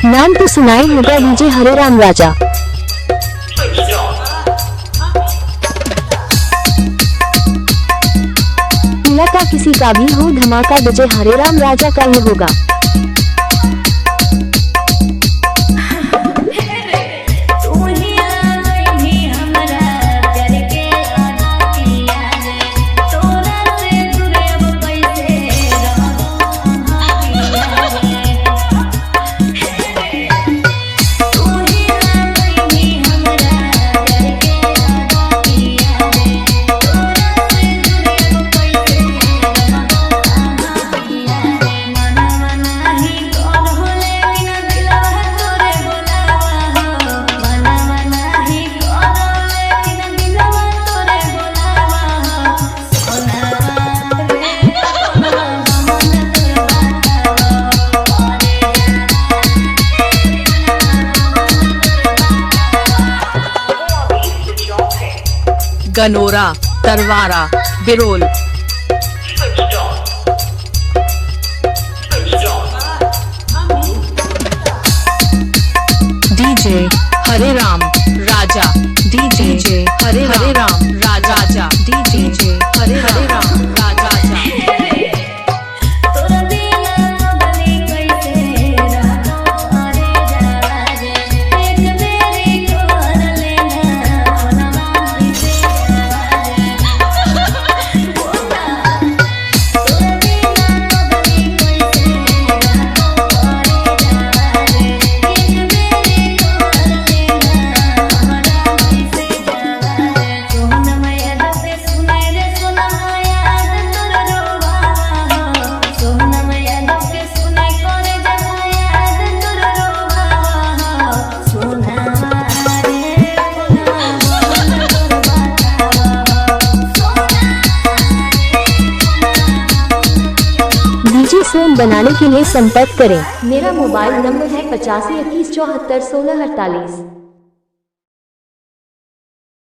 नाम तो सुनाए होगा डीजे हरेराम राजा। का किसी का भी हो धमाका डीजे हरेराम राजा का ही होगा। गनोरा, तरवारा, बिरोल। डीजे हरेराम राजा, डीजे हरेराम राजा, डीजे हरेराम राजा। डीजे फोन बनाने के लिए संपर्क करें। मेरा मोबाइल नंबर है 85 21 74 16 48।